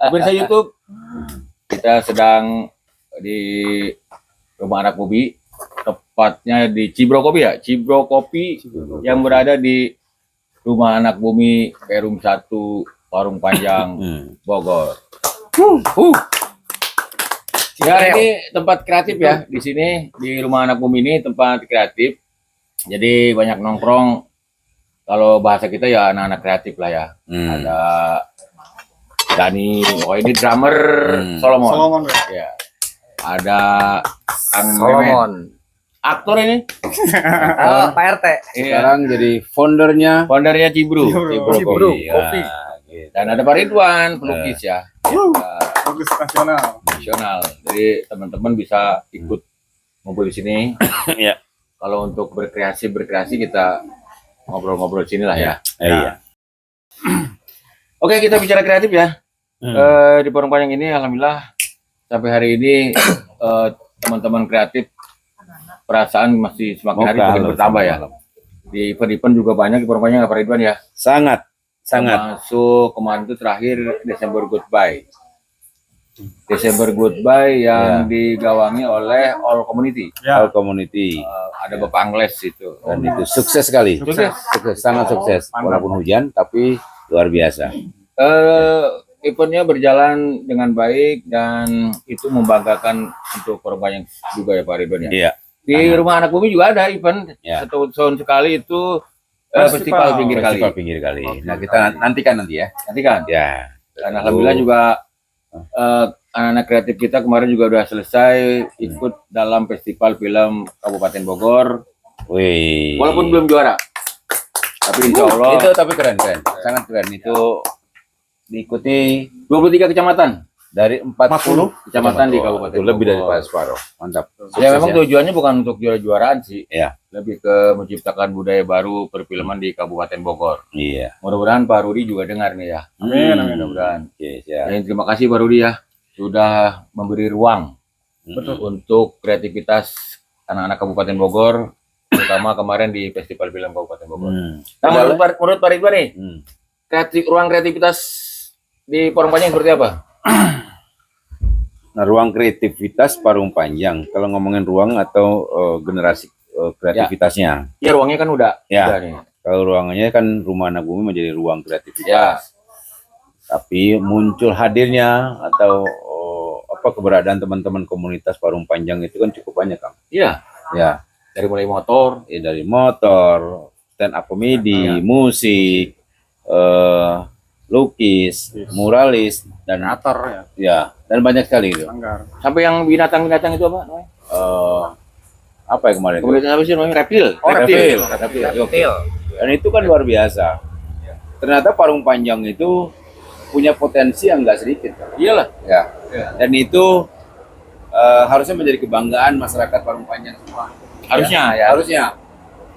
Pemirsa YouTube, kita sedang di Rumah Anak Bobi, tepatnya di Cibro Kopi ya, Cibro Kopi yang berada di Rumah Anak Bumi Perum 1 Parung Panjang Bogor. Ya, ini tempat kreatif ya. Di sini di Rumah Anak Bumi ini tempat kreatif. Jadi banyak nongkrong. Kalau bahasa kita ya anak-anak kreatif lah ya. Ada Dani, oh ini drummer Solomon. Ya. Ada Kang Solomon. Aktor ini. Pak RT. Sekarang jadi foundernya Cibro Kopi. gitu. Dan ada Pak Ridwan, pelukis ya. Pelukis nasional. Jadi teman-teman bisa ikut ngumpul di sini. Ya. Kalau untuk berkreasi kita ngobrol-ngobrol di sini lah ya. Iya. Oke, kita bicara kreatif ya. Di Parung Panjang ini alhamdulillah sampai hari ini teman-teman kreatif perasaan masih semakin hari semakin bertambah ya. Di event-event juga banyak di Parung Panjang, Pak Ridwan ya. Sangat. Masuk kemarin itu terakhir Desember Goodbye. Desember Goodbye yang digawangi oleh All Community. All Community. Ada Bapak Angles itu. Dan itu sukses sekali. Sukses. Sangat sukses. Walaupun hujan tapi luar biasa. Eventnya berjalan dengan baik dan itu membanggakan untuk Parung Panjang juga ya Pak Ridwan ya. Iya. Di Rumah Anak Bumi juga ada event satu tahun sekali itu festival pinggir kali. Festival pinggir kali. Nah kita nantikan nanti ya. Nantikan. Ya. Dan alhamdulillah juga anak-anak kreatif kita kemarin juga udah selesai ikut dalam festival film Kabupaten Bogor. Wih. Walaupun belum juara. Tapi insya Allah itu tapi keren. Sangat keren. Itu diikuti 23 kecamatan dari 40 kecamatan di Kabupaten Lebih dari Bogor. separuh. Mantap. Ya memang tujuannya bukan untuk juara-juaraan sih. Ya. Lebih ke menciptakan budaya baru perfilman di Kabupaten Bogor. Iya. Mudah-mudahan Pak Rudi juga dengar nih ya. Amin. Mudah-mudahan. Yes, ya. Dan terima kasih Pak Rudi ya sudah memberi ruang untuk kreativitas anak-anak Kabupaten Bogor, terutama kemarin di Festival Film Kabupaten Bogor. Nah, menurut Pak Ridwan nih, ruang kreativitas di Parung Panjang seperti apa? Nah, ruang kreativitas Parung Panjang. Kalau ngomongin ruang atau generasi kreativitasnya. Ya ruangnya kan udah nih. Kalau ruangannya kan Rumah Anak Bumi menjadi ruang kreativitas. Tapi muncul hadirnya atau keberadaan teman-teman komunitas Parung Panjang itu kan cukup banyak, Kang. Iya. Ya. Dari mulai motor, Dari motor, stand up komedi, musik, lukis, muralis, dan Ator ya, dan banyak sekali itu. sampai yang binatang-binatang itu apa namanya? Apa ya kemarin? Komunitas apa sih namanya? Reptil. Reptil. Dan itu kan luar biasa. Ternyata Parung Panjang itu punya potensi yang nggak sedikit. Iyalah. Ya. Dan itu harusnya menjadi kebanggaan masyarakat Parung Panjang semua. Harusnya ya. Harusnya.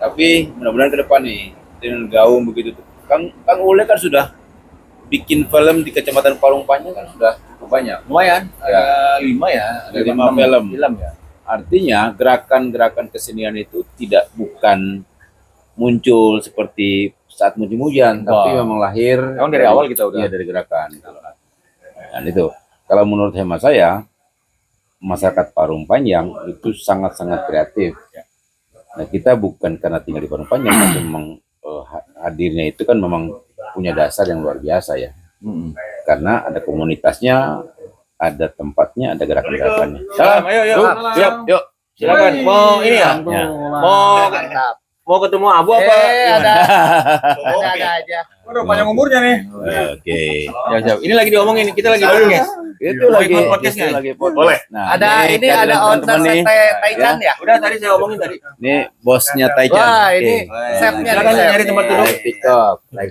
Tapi mudah-mudahan ke depan nih dengan gaung begitu. Kang Ule kan sudah bikin film di Kecamatan Parung Panjang kan sudah cukup banyak. Lumayan. Ada 5 ya. Ada 5 film ya. Artinya gerakan-gerakan kesenian itu bukan muncul seperti saat musim hujan, tapi memang lahir. Memang dari awal kita udah. Iya, dari gerakan. Dan itu, kalau menurut hemat saya, masyarakat Parung Panjang itu sangat-sangat kreatif. Nah, kita bukan karena tinggal di Parung Panjang, tapi memang hadirnya itu kan memang punya dasar yang luar biasa ya. Karena ada komunitasnya, ada tempatnya, ada gerakan-gerakannya. Salam, ayo. Yuk. Silakan. Mau ini ya? Mau ketemu Abu apa? Ada aja. Udah panjang umurnya nih. Oke. Ya, ini lagi diomongin, kita lagi ngomongin. Itu lagi podcastnya. boleh. Nah, Ada owner Taichan ya? Udah tadi saya omongin tadi. Ini bosnya Taichan. Wah, ini chefnya Silakan nyari tempat duduk. Live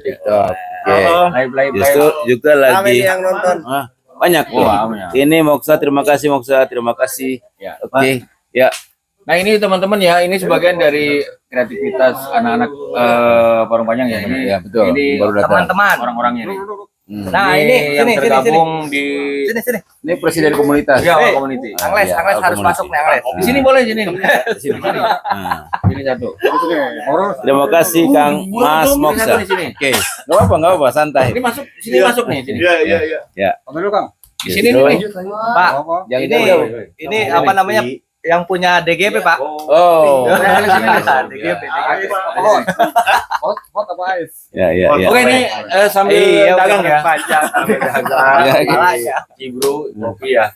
TikTok. Oke. Live. Justru juga lagi yang nonton. banyak tuh. Ini Moksa, terima kasih. Ya. Oke. Ya. Nah ini teman-teman ya, ini sebagian dari kreativitas anak-anak Parung Panjang ya. Ini, Ya, betul. Ini Baru datang. Teman-teman. orang-orangnya nih. Nah, ini yang sini, tergabung di Sini. Ini presiden komunitas. ya, Hey. community. Angles Iya, harus community. masuk nih, Angles. Di sini boleh sini. Di sini. Nah. Ini satu. Terima kasih Kang Mas Ini Moksa. satu di sini. Oke, nggak apa, santai. Ini masuk, sini masuk nih, sini. Ya. Ambil dulu, Kang. Di sini Gitu. nih. Pak, Yang ini ini apa namanya? Yang punya DGP, Pak. Oh. DGP. Hot apa ice? Ya. Oke, ini sambil Iya, dagang ya. Panjang. Iya, iya. Cibru, kopi ya.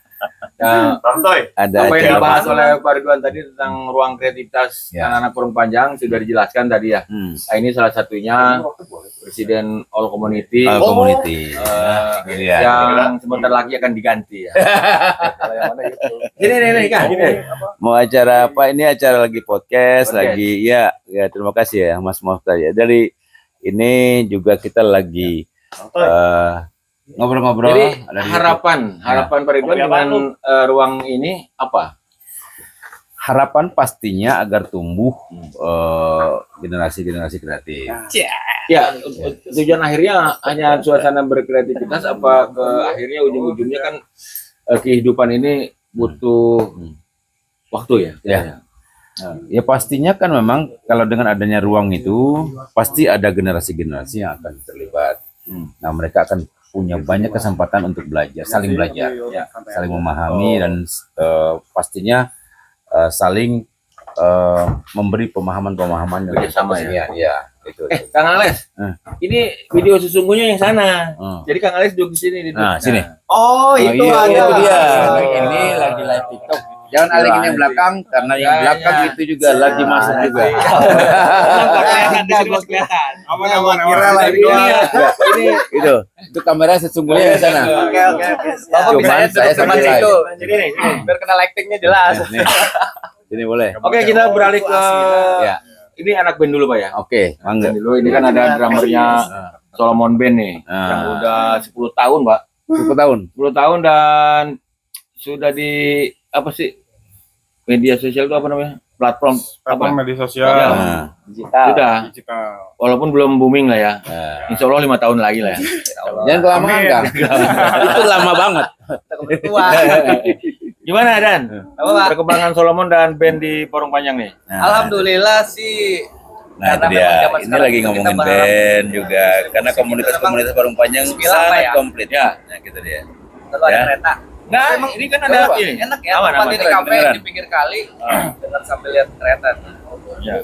Nah, Ada apa yang dibahas acara. oleh Pak Ridwan tadi tentang ruang kreativitas Ya. anak-anak Parung Panjang sudah dijelaskan tadi ya. Nah, ini salah satunya Presiden All Community Community. Iya. yang sebentar lagi akan diganti ya. Kalau yang mana itu? Ini kan. Mau acara apa? Ini acara lagi podcast, lagi ya terima kasih ya Mas Mokta ya. Dari ini juga kita lagi ngobrol-ngobrol. Jadi Ada di harapan Pak Ridwan dengan ruang ini apa? harapan pastinya agar tumbuh generasi-generasi kreatif. Ya, tujuan akhirnya hanya suasana berkreativitas apa ke akhirnya ujung-ujungnya kan kehidupan ini butuh waktu ya. Ya. Ya pastinya kan memang kalau dengan adanya ruang itu pasti ada generasi-generasi yang akan terlibat. Nah mereka akan punya banyak kesempatan untuk belajar, saling belajar, saling memahami dan pastinya saling memberi pemahaman-pemahaman yang Kerjasama ya. Ya, itu. Kang Ales, ini video sesungguhnya yang sana. Jadi Kang Ales duduk di sini. Nah, sini. Oh, itu iya, ada. itu dia. Ini lagi live TikTok. Jangan alingin yang belakang karena yang belakang itu juga lagi masuk juga. Aman. Kira lagi Ini Itu kamera sesungguhnya di sana. Oke. Bapak Cuman bisa saya duduk sambil depan live. situ. Jadi nih. Biar kena lightingnya jelas. Nih. Ini boleh. Oke, kita beralih ke Ya. ini anak band dulu Pak ya. Oke, mangga. Band dulu ini kan ada drummernya Solomon Band nih yang udah 10 tahun, Pak. 10 tahun. 10 tahun dan sudah di apa sih? Media sosial itu apa namanya? Platform Platform apa? media sosial, Nah, Sudah. digital. Walaupun belum booming lah ya. nah. Insya Allah 5 tahun lagi lah ya. Jangan kelamaan, Amin. Kang. Itu lama banget. Tua. Gimana Dan? Apa, Pak? Perkembangan Solomon dan band di Porong Panjang nih? Nah, Alhamdulillah sih. Nah, itu Karena dia. memang zaman Ini sekarang lagi kita ngomongin berharap band juga karena komunitas-komunitas Parung Panjang Sembilan, Pak, sangat ya? komplit ya. Nah, gitu dia. Lalu ada Ya. kereta. Nah, ini kan ada Enak, ini. enak ya, Aman, tempat aman. ini kafe Beneran. di pinggir kali dengan sambil lihat kereta. Ya.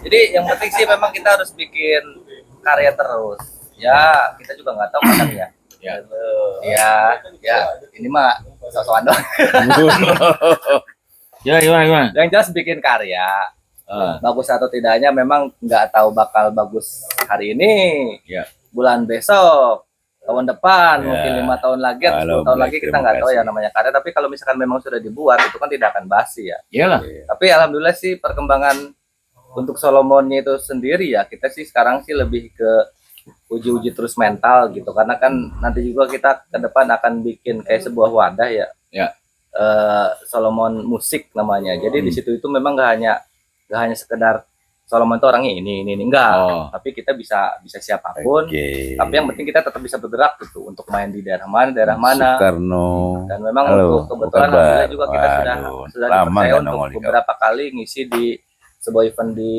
Jadi yang penting sih memang kita harus bikin karya terus. Ya, kita juga nggak tahu kadang ya. Ya, ini mah sosokan doang. Ya, gimana? Yang jelas bikin karya. Bagus atau tidaknya memang nggak tahu bakal bagus hari ini, Ya. bulan besok, tahun depan, Ya. mungkin 5 tahun lagi, atau Halo, 10 tahun baik, lagi kita terima nggak tahu ya kasih. namanya karya. Tapi kalau misalkan memang sudah dibuat itu kan tidak akan basi ya. Iyalah. Tapi alhamdulillah sih perkembangan untuk Solomonnya itu sendiri ya, kita sih sekarang sih lebih ke uji-uji terus mental gitu, karena kan nanti juga kita ke depan akan bikin kayak sebuah wadah ya. Ya. Solomon musik namanya. Jadi di situ itu memang nggak hanya sekedar Solomon itu orangnya ini enggak. Oh. Tapi kita bisa siapapun. Oke. Tapi yang penting kita tetap bisa bergerak gitu untuk main di daerah mana. Soekarno. Dan memang Halo, untuk kebetulan apa kabar? alhamdullah juga kita Waduh, sudah lama dipercaya nggak untuk nongol di beberapa kali ngisi di sebuah event di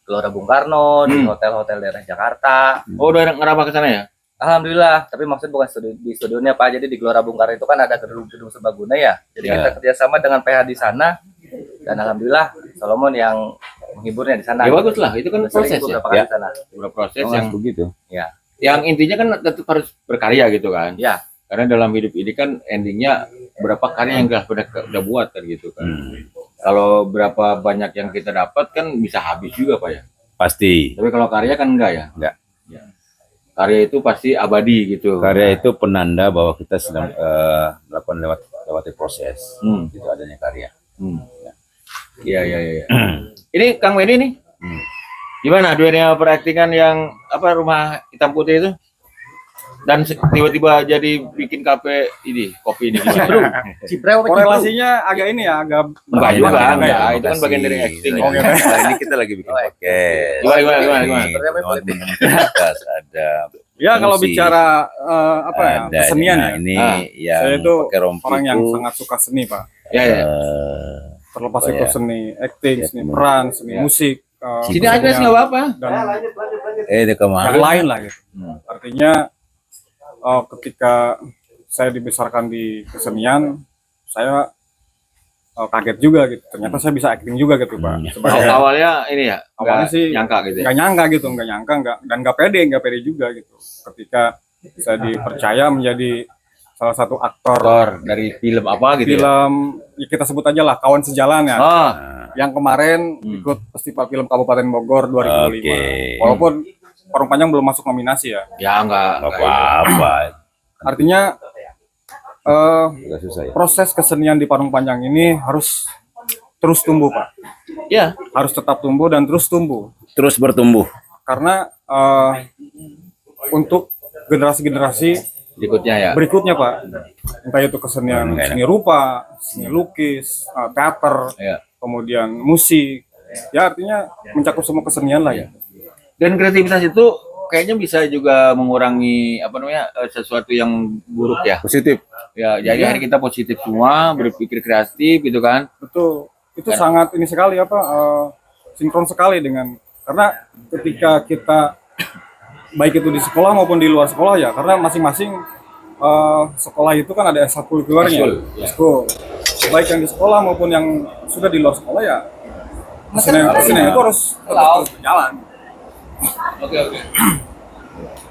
Gelora Bung Karno, di hotel-hotel daerah Jakarta. Oh, udah ngerambah ke sana ya? Alhamdulillah, tapi maksud bukan di studionya Pak. Jadi di Gelora Bung Karno itu kan ada gedung-gedung serbaguna ya. Jadi Ya. kita kerjasama dengan PH di sana. Dan alhamdulillah Solomon yang menghiburnya di sana. Ya bagus lah, itu kan Udah sering proses ya. beberapa kali Ya. di sana. Beberapa proses Oh, yang begitu. yang intinya kan tetap harus berkarya gitu kan. Ya. Karena dalam hidup ini kan endingnya berapa karya yang udah buat kan gitu kan. Kalau berapa banyak yang kita dapat kan bisa habis juga Pak ya. Pasti. Tapi kalau karya kan enggak ya. Enggak. Ya. Karya itu pasti abadi gitu. Karya itu penanda bahwa kita sedang melakukan lewati proses. Hmm. Itu adanya karya. Iya. Ini Kang Wendy nih. Gimana dunia peraktingan yang apa rumah hitam putih itu? Dan tiba-tiba jadi bikin kafe ini, kopi ini gimana? Cibreu apa Korelasinya agak ini ya, agak Enggak juga, Terima enggak. kasih. Itu kan bagian dari acting. Lagi- Ya. Nah, ini kita lagi bikin podcast. Gimana? Ini teman-teman komunitas ada Ya kalau Musik. bicara apa ya Ada kesenian nah, ya. ini Saya yang itu pakai rompi orang yang itu sangat suka seni Pak. Ya, ya. Terlepas Apa itu ya? seni acting, Ya, seni teman. peran, seni Ya. musik, Sini aja kesenian nggak apa-apa. dan di yang kemarin lain lah gitu. Hmm. Artinya ketika saya dibesarkan di kesenian, saya kaget juga gitu. Ternyata saya bisa acting juga gitu Pak. Sebagai Awalnya ini ya, Awalnya nggak sih nyangka gitu ya. nggak nyangka gitu, nggak pede juga gitu. Ketika saya dipercaya menjadi salah satu aktor Aktor dari film apa gitu ya. film, ya kita sebut aja lah Kawan Sejalan ya, Oh, yang kemarin ikut Festival Film Kabupaten Bogor 2005. Oke. Walaupun Parung Panjang belum masuk nominasi ya. ya nggak nggak apa-apa, Artinya nggak susah ya. proses kesenian di Parung Panjang ini harus terus tumbuh Pak. Ya, Harus tetap tumbuh dan terus tumbuh. Terus bertumbuh. Karena untuk generasi-generasi berikutnya ya. berikutnya Pak, entah itu kesenian seni rupa, seni lukis, teater, Ya. kemudian musik, ya artinya mencakup semua kesenian lah ya. Dan kreativitas itu kayaknya bisa juga mengurangi apa namanya sesuatu yang buruk ya. Positif. Ya, jadi hari kita positif semua, berpikir kreatif gitu kan. Betul, itu sangat ini sekali apa sinkron sekali dengan, karena ketika kita baik itu di sekolah maupun di luar sekolah ya, karena masing-masing sekolah itu kan ada ekstrakurikulernya, ekskul. Baik yang di sekolah maupun yang sudah di luar sekolah ya, kesenian itu harus tetap berjalan. Oke.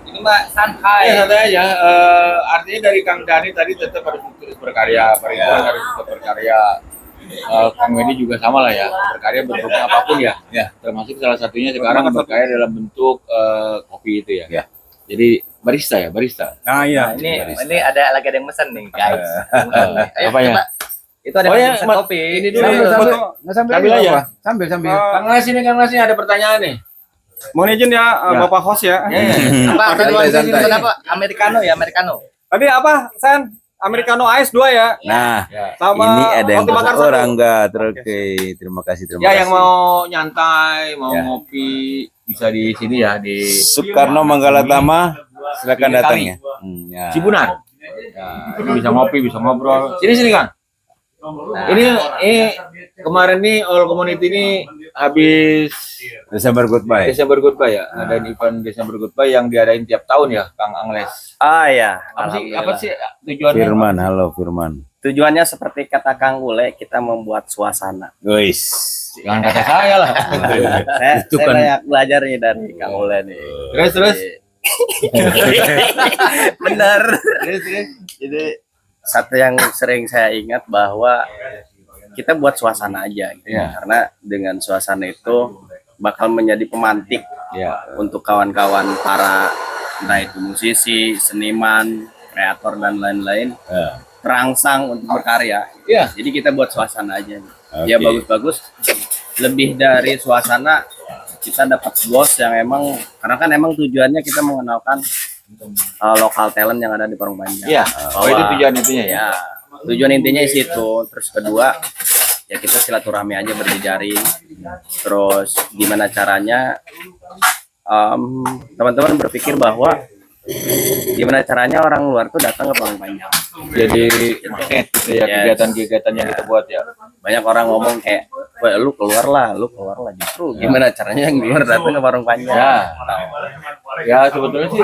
Ini Mbak santai. Ya santai aja. Artinya dari Kang Dani tadi tetap harus terus berkarya, Pak Ridwan harus tetap berkarya. Kang Wendy juga sama lah ya, berkarya bentuknya apapun ya. Termasuk salah satunya sekarang berkarya dalam bentuk kopi itu ya. Ya. Jadi barista ya, barista. Nah iya, Ini lagi ada yang mesen nih guys. Ayo, Apa ya? coba. Itu ada Oh yang ya, pesen kopi. ini dulu. Sambil aja. Sambil. Kang Nas ini ada pertanyaan nih. mohon izin ya, Bapak host ya. Apa? Santai, santai. Pesen apa? Americano ya, Americano. Tadi apa, San? Americano Ice 2 ya. Nah, Sama ini ada yang roti bakar pesan satu. orang enggak? Oke, terima kasih. Ya yang mau nyantai, mau Ya. ngopi bisa di sini ya di Soekarno Manggalatama, silakan Pinggir datang kali. ya. Ya. Cibunan. Ya, ini bisa ngopi, bisa ngobrol. Sini Kang. Ini kemarin nih All Community ini habis Desember goodbye. Desember Goodbye ya. Ada event Desember Goodbye yang diadain tiap tahun ya, Kang Angles. Ah ya. Apa sih tujuannya? Firman, halo Firman. Tujuannya seperti kata Kang Ule, kita membuat suasana. Guys. Jangan kata saya lah. Itu saya kan- banyak belajar nih dari Kang Ule nih. Terus. Bener. Terus. Jadi satu yang sering saya ingat bahwa kita buat suasana aja gitu. Iya. Karena dengan suasana itu bakal menjadi pemantik Ya. untuk kawan-kawan para entah itu musisi, seniman, kreator dan lain-lain terangsang untuk berkarya. Iya. Jadi kita buat suasana aja. Oke. Ya bagus-bagus. Lebih dari suasana kita dapat bos yang emang, karena kan emang tujuannya kita mengenalkan lokal talent yang ada di Parung Panjang. Iya. Oh, itu tujuan intinya ya. Ya, tujuan intinya di situ. Terus kedua, ya kita silaturahmi aja berjejaring. Terus gimana caranya teman-teman berpikir bahwa gimana caranya orang luar tuh datang ke Parung Panjang. Jadi magnet gitu ya, Yes. kegiatan-kegiatan yang kita buat ya. Banyak orang ngomong kayak, "Wah, lu keluar lah." Justru gimana caranya yang di luar datang ke Parung Panjang? Ya. Ya sebetulnya sih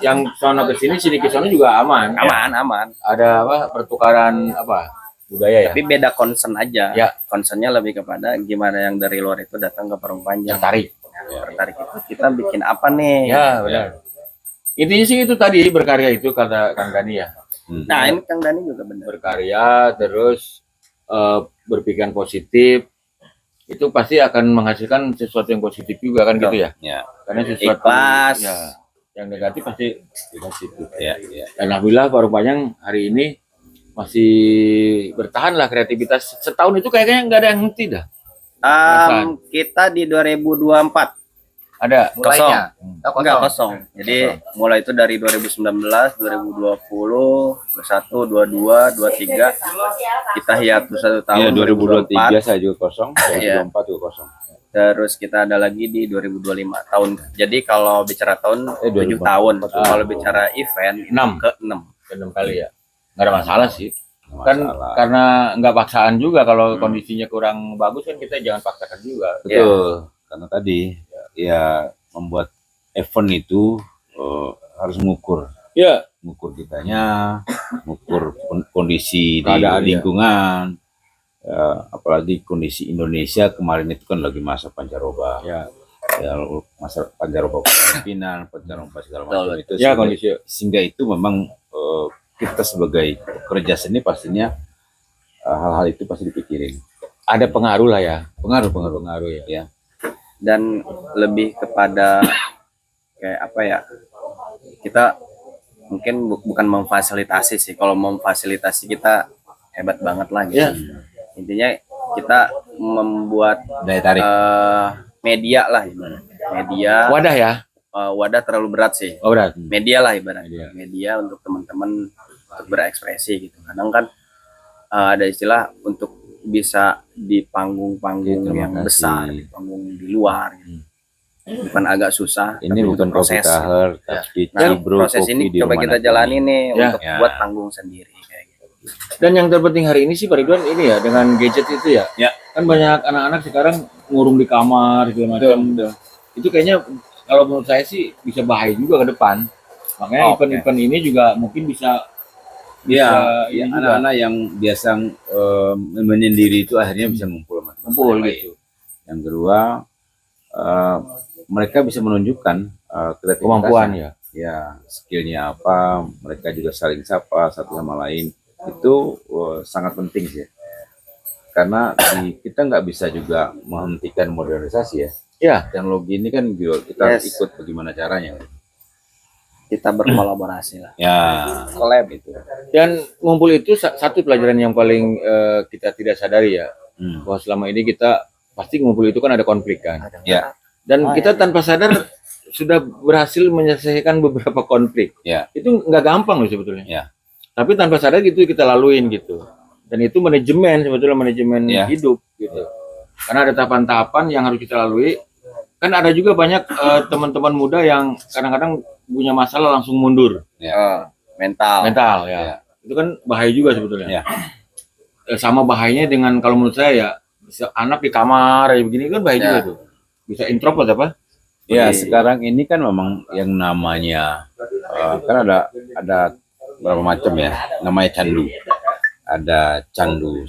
yang sono ke sini ke sono juga aman. Aman. Ada apa pertukaran apa budaya ya. Tapi beda concern aja. Ya. Concernnya lebih kepada gimana yang dari luar itu datang ke Parung Panjang. Tertarik. Tertarik itu kita bikin apa nih? Ya benar. Intinya sih itu tadi berkarya itu kata Kang Dani ya. Nah, ini Kang Dani juga benar. Berkarya terus berpikiran positif itu pasti akan menghasilkan sesuatu yang positif juga kan gitu ya. Ya. Karena sesuatu Ikhlas. ya, yang negatif pasti positif. Ya. Dan alhamdulillah Parung Panjang hari ini masih bertahan lah kreativitas. Setahun itu kayaknya nggak ada yang henti dah. Kita di 2024 Ada mulainya. kosong. Enggak kosong. Jadi mulai itu dari 2019, 2020, 21, 22, 23 kita hiatus 1 tahun. Ya, 2023 saya juga kosong, Iya. 2024 juga kosong. Terus kita ada lagi di 2025 tahun. Jadi kalau bicara tahun 7 25. tahun. Kalau bicara event itu 6. ke-6. 6 kali ya. Nggak ada masalah sih. Nggak Kan masalah. karena nggak paksaan juga, kalau kondisinya kurang bagus kan kita jangan paksakan juga. Betul. Karena tadi ya membuat event itu harus mengukur Ya. kitanya, mengukur kondisi di Keadaan, ya. lingkungan. Apalagi kondisi Indonesia kemarin itu kan lagi masa pancaroba. Ya. Ya, masa pancaroba kepemimpinan, pancaroba segala macam itu. Ya, sehingga- kondisi. sehingga itu memang kita sebagai pekerja seni pastinya hal-hal itu pasti dipikirin. Ada pengaruh lah ya. Pengaruh Ya. Dan lebih kepada kayak apa ya, kita mungkin bukan memfasilitasi sih. Kalau memfasilitasi kita hebat banget lah gitu. Ya. Intinya kita membuat Daya tarik. media lah ibaratnya. Media Wadah ya. wadah terlalu berat sih. Oh, berat. Media lah ibaratnya. Media untuk teman-teman untuk berekspresi gitu. Kadang kan ada istilah untuk bisa di panggung-panggung Terima yang kasih. besar, di panggung di luar gitu. Bukan agak susah, Ini tapi bukan untuk proses. kahar, tapi Nah, Cibro proses kopi ini di coba rumah kita Nagini. jalani nih Ya. untuk Ya. buat panggung sendiri kayak gitu. Dan yang terpenting hari ini sih Pak Ridwan ini ya, dengan gadget itu ya. Ya. Kan banyak anak-anak sekarang ngurung di kamar segala macam. Itu kayaknya kalau menurut saya sih bisa bahaya juga ke depan. Makanya Oke. event-event ini juga mungkin bisa Ya, ini juga. anak-anak yang biasa menyendiri itu akhirnya bisa ngumpul sama teman-teman Ngumpul yang lain. gitu. Yang kedua, mereka bisa menunjukkan kreativitasnya. Kemampuan ya. Ya, skillnya apa, mereka juga saling sapa satu sama lain. Itu sangat penting sih. Karena kita nggak bisa juga menghentikan modernisasi ya. Ya. Teknologi ini kan juga kita harus Yes. ikut bagaimana caranya. Kita berkolaborasi lah. Ya, Collab itu. Dan ngumpul itu satu pelajaran yang paling kita tidak sadari ya. Hmm. Bahwa selama ini kita pasti ngumpul itu kan ada konflik kan. Ya. Dan kita tanpa sadar sudah berhasil menyelesaikan beberapa konflik. Ya. Itu nggak gampang loh sebetulnya. Ya. Tapi tanpa sadar gitu kita laluin gitu. Dan itu manajemen, sebetulnya manajemen Ya. hidup gitu. Karena ada tahapan-tahapan yang harus kita lalui. Kan ada juga banyak teman-teman muda yang kadang-kadang punya masalah langsung mundur Mental. ya. Ya. Itu kan bahaya juga sebetulnya. Ya. Sama bahayanya dengan kalau menurut saya ya, bisa anak di kamar ya begini kan bahaya Ya. juga tuh. Bisa introvert apa? Ya, Seperti- sekarang ini kan memang yang namanya kan ada berapa macam ya, namanya candu. Ada candu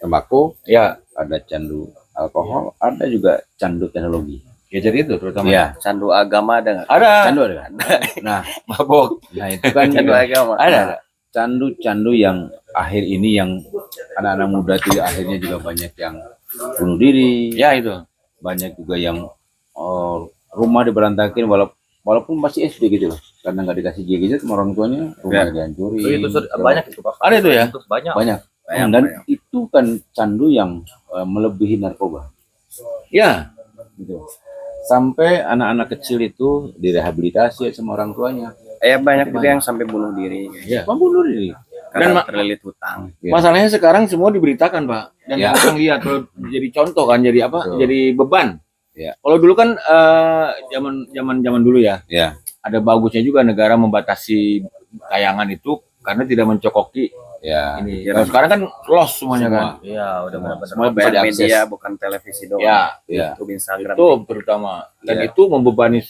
tembakau, Ya, ada candu alkohol, ada juga candu teknologi. gadget itu terutama. Ya, Candu agama ada nggak? Ada. candu ada kan? Nah, Mabok. itu kan Candu agama. Ada. candu-candu yang akhir ini yang anak-anak muda itu akhirnya juga banyak yang bunuh diri, Ya itu. banyak juga yang rumah diberantakin walaupun masih SD gitu loh, karena nggak dikasih gadget sama orang tuanya, rumahnya dihancurin. banyak itu Pak. Ada itu ya. Itu banyak. Banyak. Banyak, Dan banyak. itu kan candu yang melebihi narkoba Ya. gitu. Sampai anak-anak kecil itu direhabilitasi sama orang tuanya. Banyak juga yang sampai bunuh diri Ya. Membunuh diri. karena terlilit hutang. Ya. Masalahnya sekarang semua diberitakan, Pak. Dan Ya. orang lihat kalau jadi contoh kan, jadi apa? Betul. Jadi beban. Ya. Kalau dulu kan zaman dulu ya, Ya. ada bagusnya juga negara membatasi tayangan itu karena tidak mencokoki Ya. ini. Ya. Kalau sekarang kan loss semuanya Semua. kan. Iya, udah benar-benar Semua bisa bukan diakses. media, bukan televisi doang. Ya, Ya. YouTube, Instagram. itu terutama. Dan Ya. itu membebani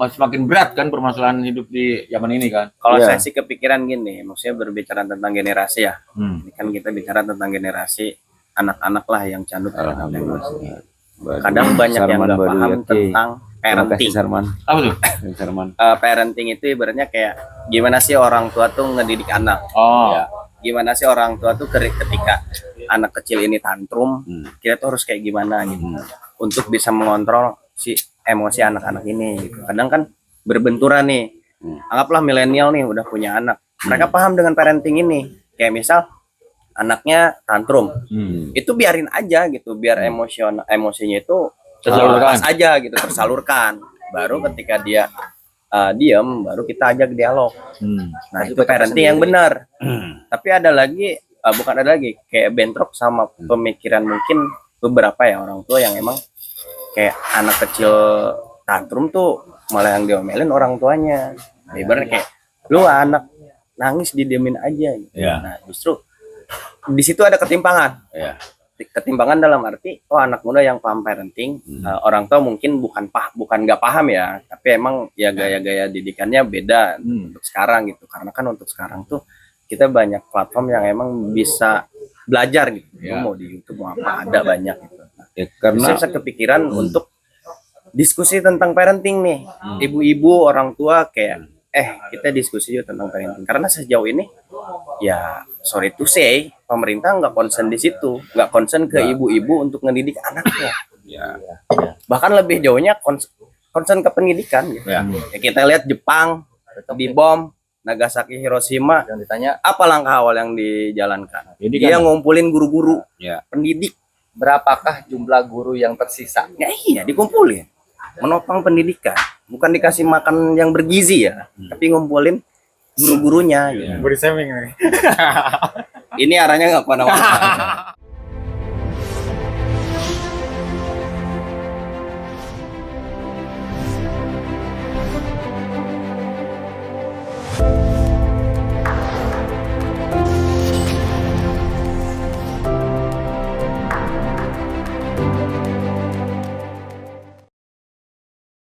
semakin berat kan permasalahan hidup di zaman ini kan. Kalau Ya. saya sih kepikiran gini, maksudnya berbicara tentang generasi ya. Hmm. Ini kan kita bicara tentang generasi anak-anak lah yang candu terhadap teknologi. Kadang banyak yang nggak paham tentang Terima kasih parenting. Sarman. Apa tuh? Sarman. Parenting itu ibaratnya kayak gimana sih orang tua tuh ngedidik anak. Oh, Ya. Gimana sih orang tua tuh ketika anak kecil ini tantrum, Hmm. kita tuh harus kayak gimana gitu. Hmm. Untuk bisa mengontrol si emosi anak-anak ini gitu. Kadang kan berbenturan nih. Anggaplah milenial nih udah punya anak. Mereka paham dengan parenting ini. Kayak misal anaknya tantrum. Hmm. Itu biarin aja gitu, biar emosinya itu Tersalurkan. lepas aja gitu, tersalurkan. Baru ketika dia diam, baru kita ajak dialog. Hmm. Nah, itu parenting yang benar. Tapi ada lagi bukan ada lagi kayak bentrok sama pemikiran mungkin beberapa ya orang tua yang emang kayak anak kecil tantrum tuh malah yang diomelin orang tuanya. Ibaratnya kayak lu anak nangis didiemin aja gitu. Iya. Nah, justru di situ ada ketimpangan. Iya. Ketimpangan dalam arti anak muda yang paham parenting, orang tua mungkin bukan nggak paham ya, tapi emang ya gaya-gaya didikannya beda untuk sekarang gitu. Karena kan untuk sekarang tuh kita banyak platform yang emang bisa belajar gitu. Lu mau di YouTube mau apa ada banyak gitu. Ya, karena Saya kepikiran untuk diskusi tentang parenting nih, ibu-ibu orang tua kayak kita diskusi yuk tentang parenting. Karena sejauh ini ya sorry to say pemerintah nggak concern di situ, nggak concern ke ibu-ibu untuk ngedidik anaknya. ya, Bahkan lebih jauhnya concern ke pendidikan. Gitu. ya, Ya, kita lihat Jepang dibom, Nagasaki, Hiroshima, yang ditanya apa langkah awal yang dijalankan? Jadi Dia ngumpulin guru-guru, ya. pendidik. berapakah jumlah guru yang tersisa? Ya iya dikumpulin, menopang pendidikan, bukan dikasih makan yang bergizi ya, tapi ngumpulin guru-gurunya. Gitu. Body shaming nih. Ini arahnya nggak kemana-mana.